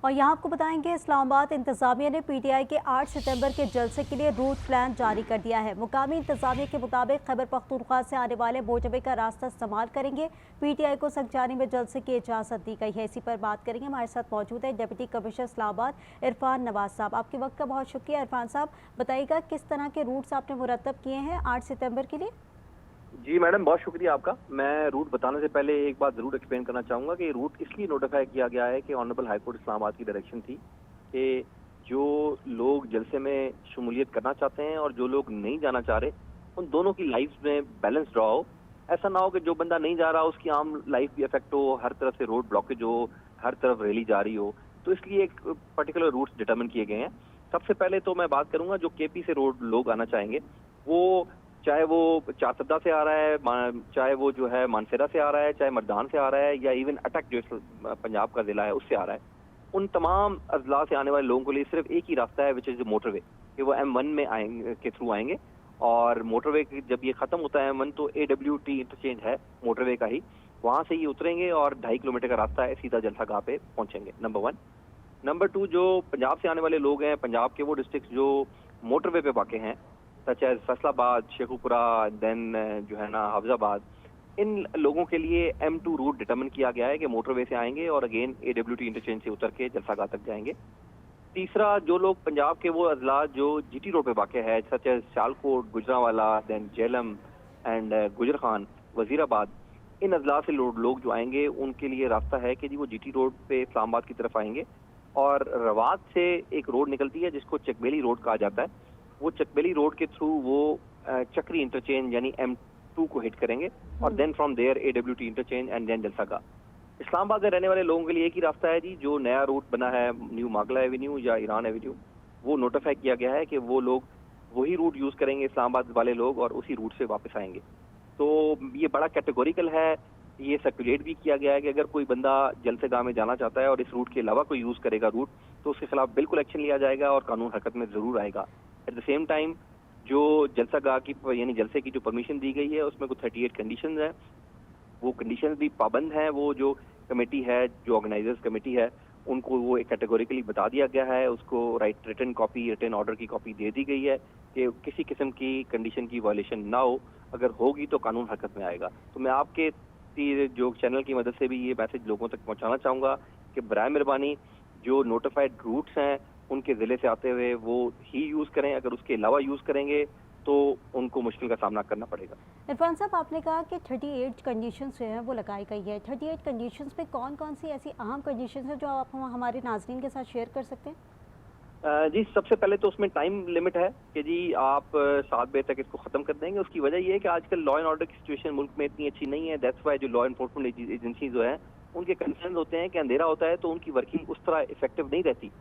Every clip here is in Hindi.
और यहाँ आपको बताएंगे इस्लामाबाद इंतजामिया ने पीटीआई के 8 सितंबर के जलसे के लिए रूट प्लान जारी कर दिया है। मुकामी इंतजामिया के मुताबिक खैबर पख्तूनख्वा से आने वाले मोटरवे का रास्ता इस्तेमाल करेंगे। पीटीआई को सगजानी में जलसे की इजाज़त दी गई है। इसी पर बात करेंगे, हमारे साथ मौजूद है डिप्टी कमिश्नर इस्लामाबाद इरफान नवाज साहब। आपके वक्त का बहुत शुक्रिया। इरफान साहब, बताइएगा किस तरह के रूट्स आपने मुरतब किए हैं 8 सितंबर के लिए? जी मैडम, बहुत शुक्रिया आपका। मैं रूट बताने से पहले एक बात जरूर एक्सप्लेन करना चाहूँगा कि रूट इसलिए नोटिफाई किया गया है कि ऑनरेबल हाई कोर्ट इस्लामाबाद की डायरेक्शन थी कि जो लोग जलसे में शमूलियत करना चाहते हैं और जो लोग नहीं जाना चाह रहे, उन दोनों की लाइफ में बैलेंस ड्रॉ हो। ऐसा ना हो कि जो बंदा नहीं जा रहा उसकी आम लाइफ भी इफेक्ट हो, हर तरफ से रोड ब्लॉकेज हो, हर तरफ रैली जारी हो। तो इसलिए एक पर्टिकुलर रूट्स डिटरमिन किए गए हैं। सबसे पहले तो मैं बात करूंगा जो केपी से रोड लोग आना चाहेंगे, वो चाहे वो चारसद्दा से आ रहा है, चाहे वो जो है मानसेरा से आ रहा है, चाहे मर्दान से आ रहा है, या इवन अटक जो पंजाब का जिला है उससे आ रहा है, उन तमाम अजला से आने वाले लोगों के लिए सिर्फ एक ही रास्ता है, विच इज मोटरवे, कि वो M1 में आएंगे के थ्रू आएंगे। और मोटरवे जब ये खत्म होता है M1 तो AWT इंटरचेंज है मोटरवे का ही, वहां से ये उतरेंगे और 2.5 किलोमीटर का रास्ता है, सीधा जलसागाह पे पहुंचेंगे। नंबर 1। नंबर 2, जो पंजाब से आने वाले लोग हैं, पंजाब के वो डिस्ट्रिक्ट जो मोटरवे पे वाक़े हैं, such as Faisalabad, Sheikhupura, then जो है ना हफ्जाबाद, इन लोगों के लिए M2 रूट डिटरमिन किया गया है कि मोटरवे से आएंगे और अगेन AWT इंटरचेंज से उतर के जलसागाह तक जाएंगे। तीसरा, जो लोग पंजाब के वो अजला जो GT रोड पे वाक़े है, such as Sialkot, Gujranwala, then Jhelum and Gujar Khan, Wazirabad, इन अजला से लोग जो आएंगे उनके लिए रास्ता है कि जी वो GT रोड पे इस्लामाबाद की तरफ आएंगे। और रवात से एक रोड निकलती है जिसको चकबेली रोड कहा जाता है, वो चकबेली रोड के थ्रू वो चक्री इंटरचेंज यानी M2 को हिट करेंगे और then from there AWT interchange and then जलसागाह। इस्लामाबाद में रहने वाले लोगों के लिए एक ही रास्ता है जी, जो नया रूट बना है न्यू मागला एवेन्यू या ईरान एवेन्यू, वो नोटिफाई किया गया है कि वो लोग वही रूट यूज करेंगे इस्लामाबाद वाले लोग, और उसी रूट से वापस आएंगे। तो ये बड़ा कैटेगोरिकल है, ये सर्कुलेट भी किया गया है कि अगर कोई बंदा जलसागाह में जाना चाहता है और इस रूट के अलावा कोई यूज करेगा रूट, तो उसके खिलाफ बिल्कुल एक्शन लिया जाएगा और कानून हरकत में जरूर आएगा। एट द सेम टाइम जो जलसागाह की यानी जलसे की जो परमिशन दी गई है उसमें कुछ 38 कंडीशंस हैं, वो कंडीशंस भी पाबंद हैं। वो जो कमेटी है, जो ऑर्गेनाइजर्स कमेटी है, उनको वो एक कैटेगोरिकली बता दिया गया है, उसको रिटन कॉपी, रिटन ऑर्डर की कॉपी दे दी गई है कि किसी किस्म की कंडीशन की वायलेशन ना हो, अगर होगी तो कानून हरकत में आएगा। तो मैं आपके जो चैनल की मदद से भी ये मैसेज लोगों तक पहुंचाना चाहूंगा कि बराए मेहरबानी जो नोटिफाइड रूट्स हैं उनके जिले से आते हुए वो ही यूज करें, अगर उसके अलावा यूज करेंगे तो उनको मुश्किल का सामना करना पड़ेगा। इरफान साहब, आपने कहा कि 38 कंडीशंस जो हैं वो लगाई गई है। 38 कंडीशंस में कौन कौन सी ऐसी अहम कंडीशंस हैं जो आप हमारे नाज़रीन के साथ शेयर कर सकते हैं? जी, सबसे पहले तो उसमें टाइम लिमिट है कि जी आप 7 बजे तक इसको खत्म कर देंगे। उसकी वजह ये है कि आजकल लॉ एंड ऑर्डर की सिचुएशन मुल्क में इतनी अच्छी नहीं है। दैट्स वाई जो लॉ एनफोर्समेंट एजेंसी जो है उनके कंसर्न होते हैं कि अंधेरा होता है तो उनकी वर्किंग उस तरह इफेक्टिव नहीं रहती।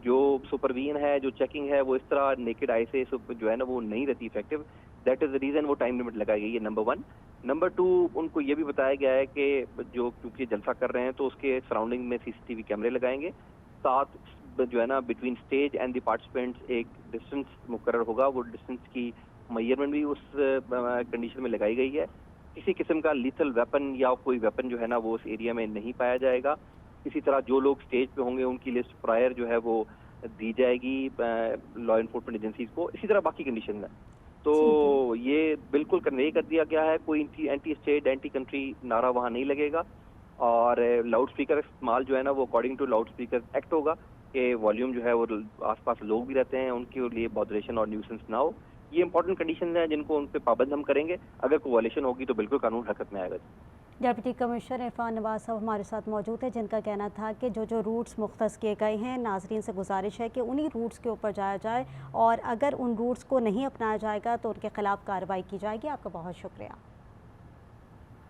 जो सुपरवीजन है, जो चेकिंग है, वो इस तरह नेकेड आई से जो है ना वो नहीं रहती effective. That is the reason वो टाइम लिमिट लगाई गई है, नंबर 1। नंबर 2, उनको ये भी बताया गया है कि जो क्योंकि जलसा कर रहे हैं तो उसके सराउंडिंग में CCTV कैमरे लगाएंगे। साथ जो है ना between stage and the participants एक डिस्टेंस मुकर्रर होगा, वो डिस्टेंस की मेजरमेंट भी उस कंडीशन में लगाई गई है। किसी किस्म का लीथल वेपन या कोई वेपन जो है ना वो उस एरिया में नहीं पाया जाएगा। इसी तरह जो लोग स्टेज पे होंगे उनकी लिस्ट प्रायर जो है वो दी जाएगी लॉ एनफोर्समेंट एजेंसीज को। इसी तरह बाकी कंडीशन है। तो ये बिल्कुल कन्वे कर दिया गया है, कोई एंटी स्टेट एंटी कंट्री नारा वहाँ नहीं लगेगा। और लाउड स्पीकर इस्तेमाल जो है ना वो according to loud speaker act होगा कि वॉल्यूम जो है वो आसपास लोग भी रहते हैं उनके लिए बॉदरेशन और न्यूसेंस ना हो। ये इंपॉर्टेंट कंडीशन है जिनको उन पे पाबंद हम करेंगे। अगर कोई वॉलेशन होगी तो बिल्कुल कानून हरकत में आएगा। डिप्टी कमिश्नर इरफान नवाज साहब हमारे साथ मौजूद है, जिनका कहना था कि जो रूट्स मुख्तस किए गए हैं, नाजरीन से गुजारिश है कि उन्हीं रूट्स के ऊपर जाया जाए और अगर उन रूट्स को नहीं अपनाया जाएगा तो उनके खिलाफ कार्रवाई की जाएगी। आपका बहुत शुक्रिया।